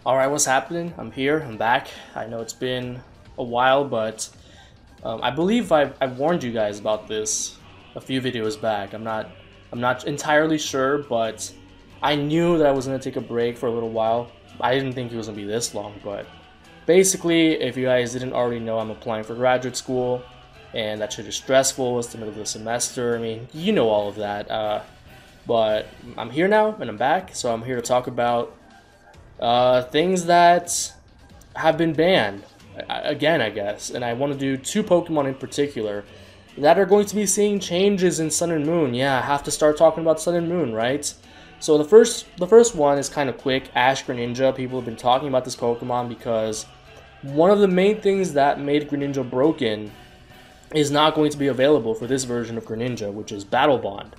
Alright, what's happening? I'm here, I'm back. I know it's been a while, but I believe I've warned you guys about this a few videos back. I'm not entirely sure, but I knew that I was going to take a break for a little while. I didn't think it was going to be this long, but basically, if you guys didn't already know, I'm applying for graduate school, and that shit is stressful. It's the middle of the semester. I mean, you know all of that. But I'm here now, and I'm back, so I'm here to talk about things that have been banned again, I guess. And I want to do two Pokemon in particular that are going to be seeing changes in Sun and Moon. Yeah, I have to start talking about Sun and Moon, right? So the first one is kind of quick. Ash Greninja. People have been talking about this Pokemon because one of the main things that made Greninja broken is not going to be available for this version of Greninja, which is Battle Bond.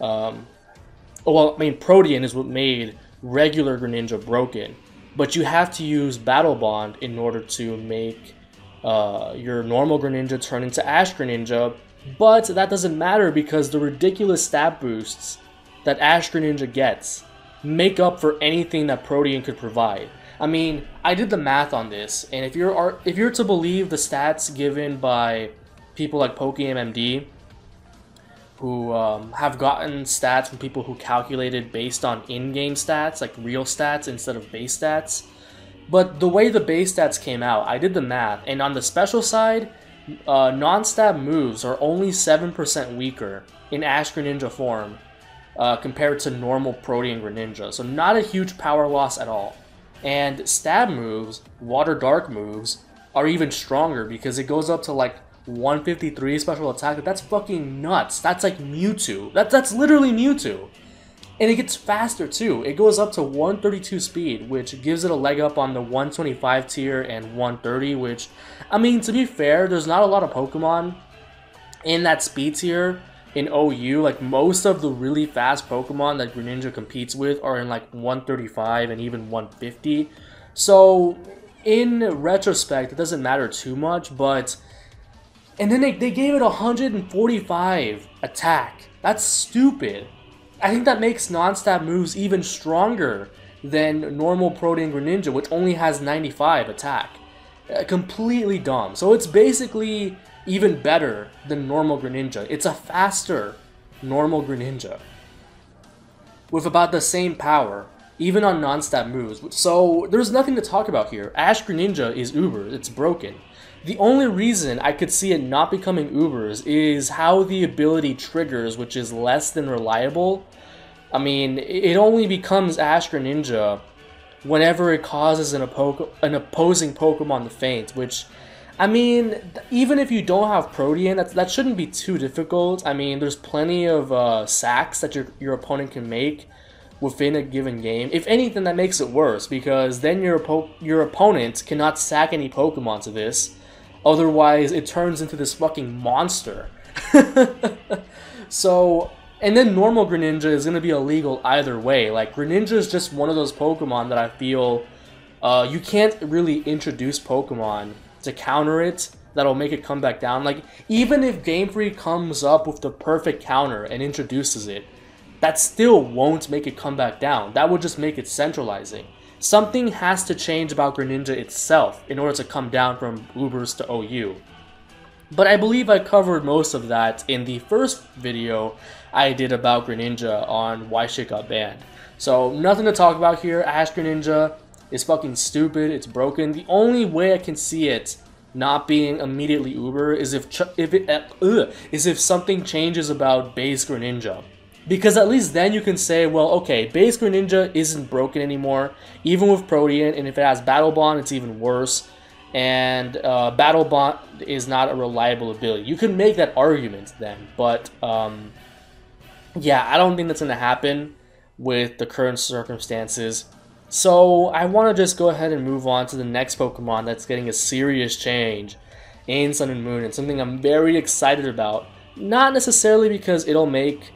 Well, I mean, Protean is what made regular Greninja broken, but you have to use Battle Bond in order to make your normal Greninja turn into Ash Greninja, but that doesn't matter because the ridiculous stat boosts that Ash Greninja gets make up for anything that Protean could provide. I mean, I did the math on this, and if you're to believe the stats given by people like PokeMMD, who have gotten stats from people who calculated based on in-game stats, like real stats instead of base stats. But the way the base stats came out, I did the math, and on the special side, non-stab moves are only 7% weaker in Ash Greninja form compared to normal Protean Greninja, so not a huge power loss at all. And stab moves, Water Dark moves, are even stronger because it goes up to like 153 special attack. That's fucking nuts. That's like Mewtwo. That's literally Mewtwo. And it gets faster too. It goes up to 132 speed, which gives it a leg up on the 125 tier and 130, which, I mean, to be fair, there's not a lot of Pokemon in that speed tier in OU. Like, most of the really fast Pokemon that Greninja competes with are in like 135 and even 150. So, in retrospect, it doesn't matter too much, but and then they gave it 145 attack. That's stupid. I think that makes non-stab moves even stronger than normal Protean Greninja, which only has 95 attack. Completely dumb. So it's basically even better than normal Greninja. It's a faster normal Greninja with about the same power, even on non-stab moves. So there's nothing to talk about here. Ash Greninja is uber. It's broken. The only reason I could see it not becoming Ubers is how the ability triggers, which is less than reliable. I mean, it only becomes Ash Greninja whenever it causes an opposing Pokemon to faint, which, I mean, even if you don't have Protean, that shouldn't be too difficult. I mean, there's plenty of sacks that your opponent can make within a given game. If anything, that makes it worse, because then your opponent cannot sack any Pokemon to this. Otherwise, it turns into this fucking monster. So, and then normal Greninja is going to be illegal either way. Like, Greninja is just one of those Pokemon that I feel you can't really introduce Pokemon to counter it that'll make it come back down. Like, even if Game Freak comes up with the perfect counter and introduces it, that still won't make it come back down. That would just make it centralizing. Something has to change about Greninja itself in order to come down from Ubers to OU. But I believe I covered most of that in the first video I did about Greninja on why shit got banned. So nothing to talk about here. Ash Greninja is fucking stupid. It's broken. The only way I can see it not being immediately Uber is if something changes about base Greninja. Because at least then you can say, well, okay, base Greninja isn't broken anymore, even with Protean, and if it has Battle Bond, it's even worse, and Battle Bond is not a reliable ability. You can make that argument then, but yeah, I don't think that's going to happen with the current circumstances. So I want to just go ahead and move on to the next Pokemon that's getting a serious change in Sun and Moon, and something I'm very excited about. Not necessarily because it'll make,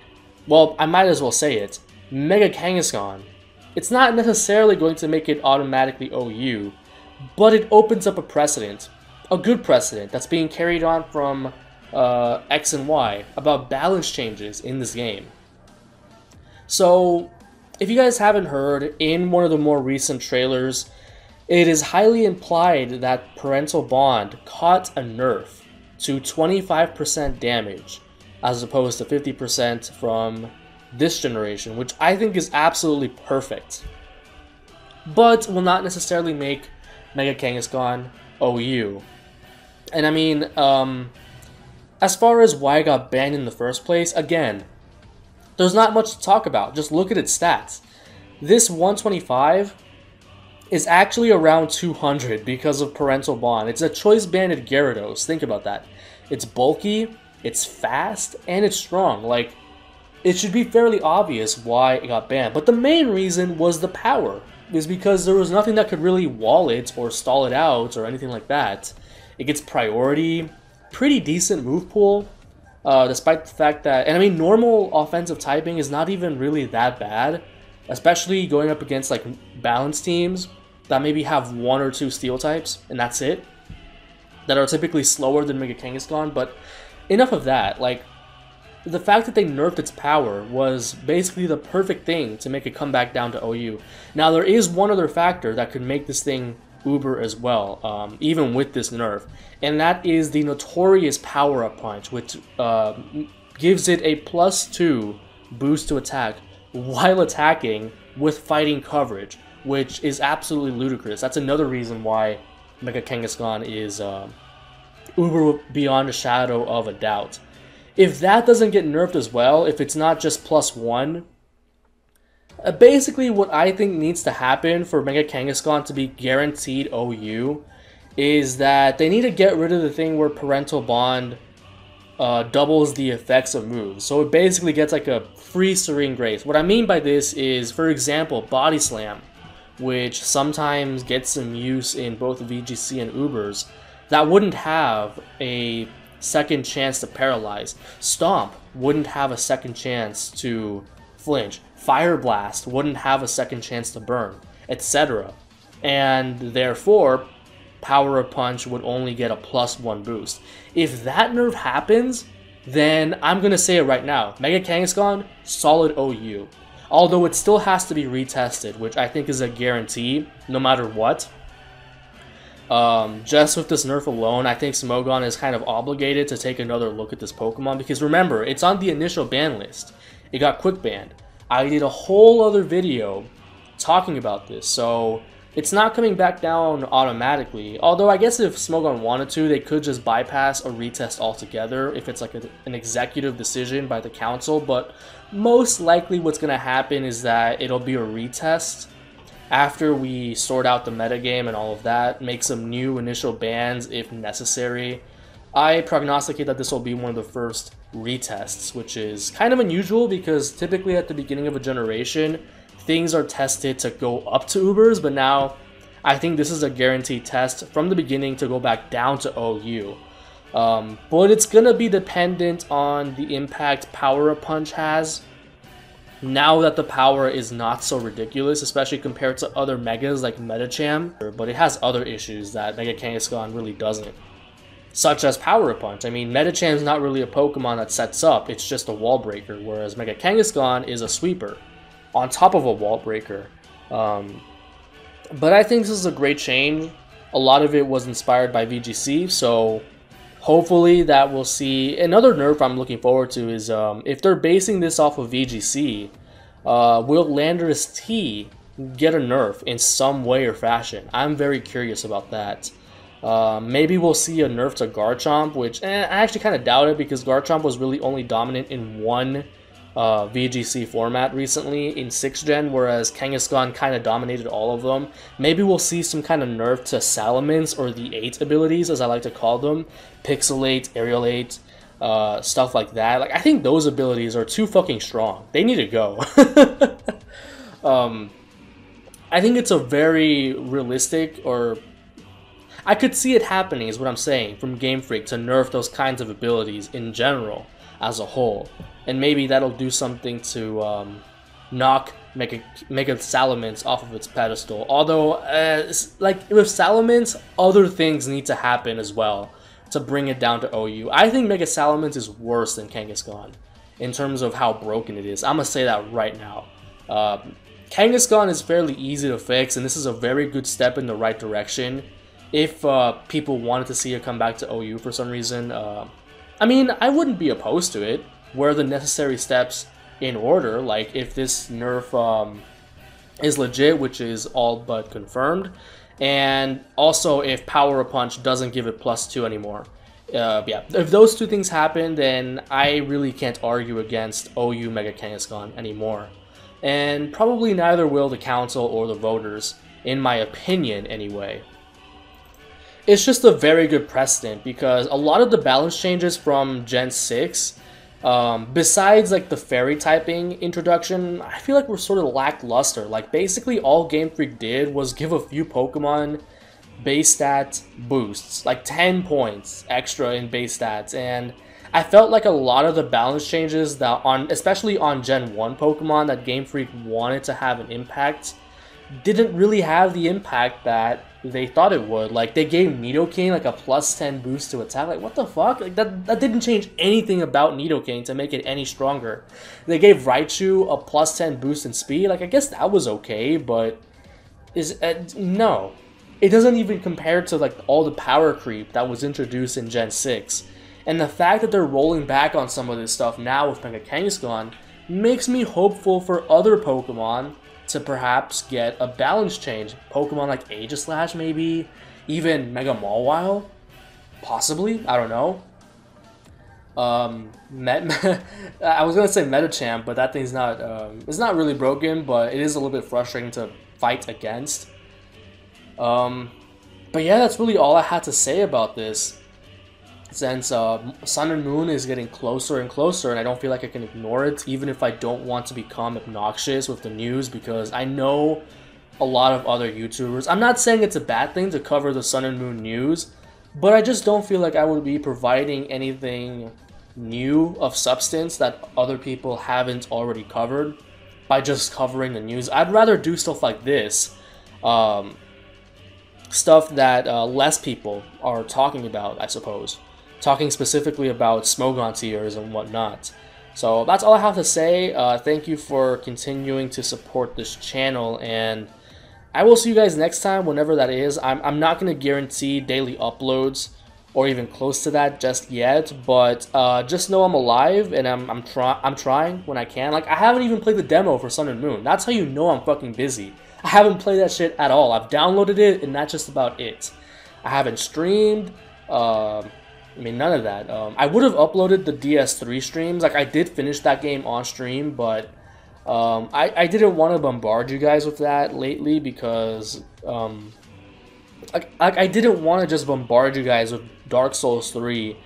well, I might as well say it, Mega Kangaskhan. It's not necessarily going to make it automatically OU, but it opens up a precedent, a good precedent that's being carried on from X and Y about balance changes in this game. So, if you guys haven't heard, in one of the more recent trailers, It is highly implied that Parental Bond caught a nerf to 25% damage as opposed to 50% from this generation, which I think is absolutely perfect, but will not necessarily make Mega Kangaskhan OU. And I mean, as far as why it got banned in the first place, again, there's not much to talk about. Just look at its stats. This 125 is actually around 200 because of Parental Bond. It's a choice-banded Gyarados. Think about that. It's bulky, it's fast, and it's strong. Like, it should be fairly obvious why it got banned. But the main reason was the power. Is because there was nothing that could really wall it or stall it out or anything like that. It gets priority, pretty decent move pool, despite the fact that, and I mean, normal offensive typing is not even really that bad, especially going up against like balanced teams that maybe have 1 or 2 steel types, and that's it, that are typically slower than Mega Kangaskhan. But enough of that. Like, the fact that they nerfed its power was basically the perfect thing to make it come back down to OU. Now, there is one other factor that could make this thing uber as well, even with this nerf, and that is the notorious power-up punch, which gives it a +2 boost to attack while attacking with fighting coverage, which is absolutely ludicrous. That's another reason why Mega Kangaskhan is uber beyond a shadow of a doubt. If that doesn't get nerfed as well, if it's not just +1, basically what I think needs to happen for Mega Kangaskhan to be guaranteed OU is that they need to get rid of the thing where Parental Bond doubles the effects of moves. So it basically gets like a free Serene Grace. What I mean by this is, for example, Body Slam, which sometimes gets some use in both VGC and Ubers, that wouldn't have a second chance to paralyze. Stomp wouldn't have a second chance to flinch. Fire Blast wouldn't have a second chance to burn, etc. And therefore, Power Up Punch would only get a +1 boost. If that nerf happens, then I'm going to say it right now. Mega Kangaskhan, solid OU. Although it still has to be retested, which I think is a guarantee, no matter what. Just with this nerf alone, I think Smogon is kind of obligated to take another look at this Pokemon, because remember, it's on the initial ban list. It got quick banned. I did a whole other video talking about this, so it's not coming back down automatically. Although I guess if Smogon wanted to, they could just bypass a retest altogether if it's like an executive decision by the council, but most likely what's going to happen is that it'll be a retest after we sort out the metagame and all of that, make some new initial bans if necessary. I prognosticate that this will be one of the first retests, which is kind of unusual because typically at the beginning of a generation, things are tested to go up to Ubers, but now I think this is a guaranteed test from the beginning to go back down to OU. But it's going to be dependent on the impact Power Up Punch has. Now that the power is not so ridiculous, especially compared to other Megas like Medicham, but it has other issues that Mega Kangaskhan really doesn't, such as Power Up Punch. I mean, Medicham's not really a Pokemon that sets up, it's just a wall breaker, whereas Mega Kangaskhan is a sweeper on top of a wall breaker. But I think this is a great change. A lot of it was inspired by VGC, so hopefully that we'll see. Another nerf I'm looking forward to is if they're basing this off of VGC, will Landorus T get a nerf in some way or fashion? I'm very curious about that. Maybe we'll see a nerf to Garchomp, which I actually kind of doubt it because Garchomp was really only dominant in one VGC format recently in 6th gen, whereas Kangaskhan kind of dominated all of them. Maybe we'll see some kind of nerf to Salamence, or the 8 abilities as I like to call them, Pixelate, Aerialate, stuff like that. Like, I think those abilities are too fucking strong. They need to go. I think it's a very realistic, or I could see it happening is what I'm saying, from Game Freak to nerf those kinds of abilities in general as a whole. And maybe that'll do something to knock Mega Salamence off of its pedestal. Although, like with Salamence, other things need to happen as well to bring it down to OU. I think Mega Salamence is worse than Kangaskhan in terms of how broken it is. I'm gonna say that right now. Kangaskhan is fairly easy to fix, and this is a very good step in the right direction. If people wanted to see it come back to OU for some reason, I mean, I wouldn't be opposed to it. Where the necessary steps in order, like if this nerf is legit, which is all but confirmed, and also if Power Up Punch doesn't give it +2 anymore. Yeah, if those two things happen, then I really can't argue against OU Mega Kangaskhan anymore. And probably neither will the council or the voters, in my opinion anyway. It's just a very good precedent because a lot of the balance changes from Gen 6, besides like the fairy typing introduction, I feel like we're sort of lackluster. Like basically all Game Freak did was give a few Pokemon base stat boosts, like 10 points extra in base stats, and I felt like a lot of the balance changes that especially on Gen 1 Pokemon that Game Freak wanted to have an impact, didn't really have the impact that they thought it would. Like they gave Nidoking like a +10 boost to attack. Like what the fuck? Like that didn't change anything about Nidoking to make it any stronger. They gave Raichu a +10 boost in speed. Like I guess that was okay, but no. It doesn't even compare to like all the power creep that was introduced in Gen 6. And the fact that they're rolling back on some of this stuff now with Mega Kangaskhan makes me hopeful for other Pokemon to perhaps get a balance change. Pokemon like Aegislash maybe, even Mega Mawile, possibly, I don't know. I was gonna say Metachamp, but that thing's not, it's not really broken, but it is a little bit frustrating to fight against. But yeah, that's really all I had to say about this. Since Sun and Moon is getting closer and closer, and I don't feel like I can ignore it, even if I don't want to become obnoxious with the news, because I know a lot of other YouTubers. I'm not saying it's a bad thing to cover the Sun and Moon news, but I just don't feel like I would be providing anything new of substance that other people haven't already covered by just covering the news. I'd rather do stuff like this, stuff that less people are talking about, I suppose. Talking specifically about Smogon tiers and whatnot. So that's all I have to say. Thank you for continuing to support this channel, and I will see you guys next time, whenever that is. I'm not going to guarantee daily uploads or even close to that just yet, but just know I'm alive and I'm trying when I can. Like I haven't even played the demo for Sun and Moon. That's how you know I'm fucking busy. I haven't played that shit at all. I've downloaded it, and that's just about it. I haven't streamed. I mean, none of that. I would have uploaded the DS3 streams. Like, I did finish that game on stream, but I didn't want to bombard you guys with that lately because I didn't want to just bombard you guys with Dark Souls 3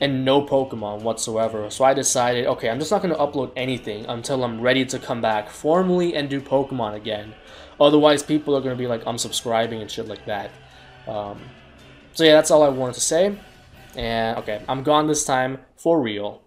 and no Pokemon whatsoever. So I decided, okay, I'm just not going to upload anything until I'm ready to come back formally and do Pokemon again. Otherwise, people are going to be like unsubscribing and shit like that. So yeah, that's all I wanted to say. And okay, I'm gone this time for real.